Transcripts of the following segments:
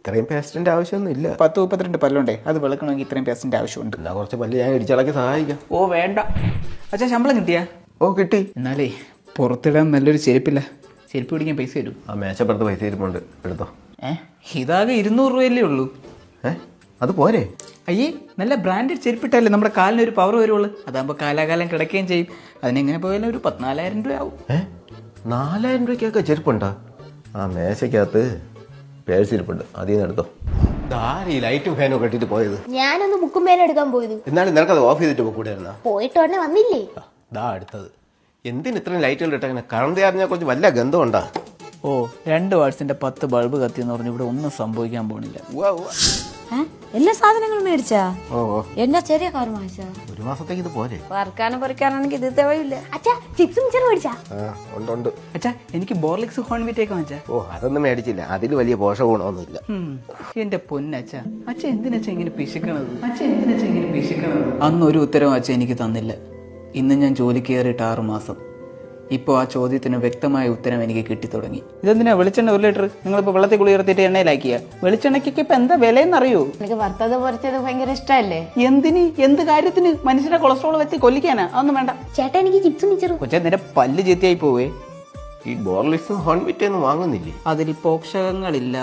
ഇത്രയും പേസ്റ്റിന്റെ ആവശ്യമൊന്നും ഇല്ല. 10-32 പല്ലുണ്ടേ, അത് വെളുക്കണമെങ്കിൽ ഇത്രയും പേസ്റ്റിന്റെ ആവശ്യമുണ്ട്. എന്നാ കുറച്ച് പല്ല് ഞാൻ ഇടിച്ചളക്കി സഹായിക്കാം. ഓ വേണ്ട അച്ഛാ, ശമ്പളം കിട്ടിയാ? ഓ കിട്ടി. എന്നാലേ പുറത്തിടാൻ നല്ലൊരു ചെരുപ്പില്ല, ചെരുപ്പ് പിടിക്കാൻ പൈസ തരൂ. ആ മേശപ്പുറത്ത് പൈസ ഇരിപ്പുണ്ട്, എടുത്തോ. ഇതാകെ 200 രൂപയല്ലേ ഉള്ളൂ. അത് പോരെ? അയ്യേ, നല്ല ബ്രാൻഡഡ് ചെരുപ്പിട്ടല്ലേ നമ്മുടെ കാലിന് ഒരു പവർ വരുള്ളൂ. അതാകുമ്പോൾ കാലാകാലം കിടക്കുകയും ചെയ്യും. അതിനെങ്ങനെ പോയാലും ഒരു 14,000 രൂപ ആവും. 4,000 രൂപയ്ക്കൊക്കെ ചെരുപ്പുണ്ടോ? ആ മേശക്കകത്ത് പേഴ്സിരിപ്പുണ്ട്, അതിൽ നിന്ന് എടുത്തോ. ഈ ലൈറ്റും ഫാനും ഒക്കെ ഇട്ടിട്ട് പോയത്? ഞാനൊന്ന് ബുക്കും പേനും എടുക്കാൻ പോയത്. എന്നാലും നിനക്കത് ഓഫ് ചെയ്തിട്ട് പോകൂടായിരുന്ന? പോയിട്ട് ഉടനെ വന്നില്ലേ? അടുത്തത് എന്തിന് ഇത്രയും ലൈറ്റുകൾ ഇട്ടങ്ങനെ? കറണ്ട് അറിഞ്ഞാൽ കുറച്ച് വല്ല ഗന്ധമുണ്ടാ? ഓ 2 വാട്സിന്റെ 10 ബൾബ് കത്തിയെന്ന് പറഞ്ഞു ഇവിടെ ഒന്നും സംഭവിക്കാൻ പോണില്ല. എല്ലാ സാധനങ്ങളും മേടിച്ചാ? ഓ എന്നാ ചെറിയ കാർ വാങ്ങിച്ചാ? ഒരു മാസത്തേക്ക് ഇത് പോരെ? വറുക്കാനും പൊറിക്കാനാണെങ്കിൽ ഇത് തെളിയില്ല. അച്ഛാ ചിപ്സും മിച്ചറും മേടിച്ചാ? ഉണ്ട്. അച്ഛാ എനിക്ക് ബോർലിക്സ് ഹോൺവിറ്റേക്ക് വാങ്ങിച്ചാ? ഓ അതൊന്നും മേടിച്ചില്ല, അതിൽ വലിയ പോഷക ഗുണമൊന്നുമില്ല. എന്റെ പൊന്നച്ഛ, അച്ഛൻ എന്തിനച്ഛ ഇങ്ങനെ പിശുക്കണത്? അന്നൊരു ഉത്തരവും അച്ഛൻ എനിക്ക് തന്നില്ല. ഇന്ന് ഞാൻ ജോലി കയറിയിട്ട് 6 മാസം. ഇപ്പോൾ ആ ചോദ്യത്തിന് വ്യക്തമായ ഉത്തരം എനിക്ക് കിട്ടിത്തുടങ്ങി. ഇതെന്തിനാ വെളിച്ചെണ്ണ 1 ലിറ്റർ നിങ്ങളിപ്പോൾ വെള്ളത്തിൽ കുളിർത്തിട്ട് എണ്ണയിലാക്കിയ? വെളിച്ചെണ്ണയ്ക്കൊക്കെ ഇപ്പൊ എന്താ വിലയെന്നറിയോ? എനിക്ക് വറുത്തത് പൊറിച്ചത് ഭയങ്കര ഇഷ്ടല്ലേ? എന്തിന്, എന്ത് കാര്യത്തിന്? മനുഷ്യന്റെ കൊളസ്ട്രോൾ വെച്ച് കൊല്ലിക്കാനാ? അതൊന്നും വേണ്ട ചേട്ടാ, എനിക്ക് ചിപ്സും മിച്ചറും. കൊച്ചെ നിന്റെ പല്ല് ചെത്തിയായി പോവേ. ഈ ബോർലിക്സും ഹോൺവിറ്റൊന്നും വാങ്ങുന്നില്ലേ? അതിൽ പോഷകങ്ങളില്ല.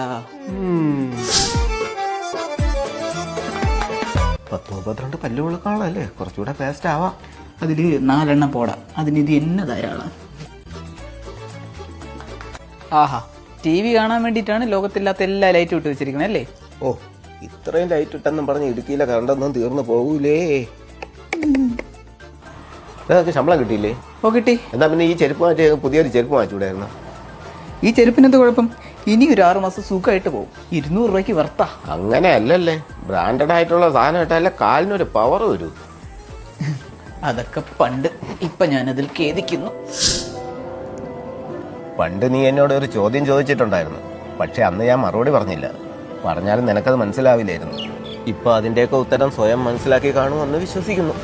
10-32 പല്ലുകൾ കാണാല്ലേ, കുറച്ചുകൂടെ ഫാസ്റ്റ് ആവാം. അതിൽ 4 എണ്ണം പോടാ, അതിന് ഇത് എന്നെ ധാരാളം. ആഹാ, TV കാണാൻ വേണ്ടിയിട്ടാണ് ലോകത്തില്ലാത്ത എല്ലാ ലൈറ്റും ഇട്ട് വെച്ചിരിക്കുന്നത് അല്ലേ? ഓ ഇത്രയും ലൈറ്റ് ഇട്ടെന്നും പറഞ്ഞ് ഇടുക്കിയിലെ കറണ്ടൊന്നും തീർന്നു പോകൂലേ. നിങ്ങൾക്ക് ശമ്പളം കിട്ടിയില്ലേ? ഓ കിട്ടി. എന്നാ പിന്നെ ഈ ചെരുപ്പ് മാറ്റി പുതിയൊരു ചെരുപ്പ് വാങ്ങിച്ചൂടായിരുന്നു? ഈ ചെരുപ്പിനെന്ത് കുഴപ്പം? ഇനി ഒരു 6 മാസം സുഖമായിട്ട് പോകും. 200 രൂപയ്ക്ക് വർത്താ. അങ്ങനെ അല്ലല്ലേ, ബ്രാൻഡഡ് ആയിട്ടുള്ള സാധനം ഇട്ടാലേ കാലിനൊരു പവർ വരൂ. അതൊക്കെ പണ്ട്, ഇപ്പൊ ഞാനതിൽ ഖേദിക്കുന്നു. പണ്ട് നീ എന്നോട് ഒരു ചോദ്യം ചോദിച്ചിട്ടുണ്ടായിരുന്നു, പക്ഷെ അന്ന് ഞാൻ മറുപടി പറഞ്ഞില്ല. പറഞ്ഞാലും നിനക്കത് മനസ്സിലാവില്ലായിരുന്നു. ഇപ്പൊ അതിന്റെയൊക്കെ ഉത്തരം സ്വയം മനസ്സിലാക്കി കാണുമെന്ന് വിശ്വസിക്കുന്നു.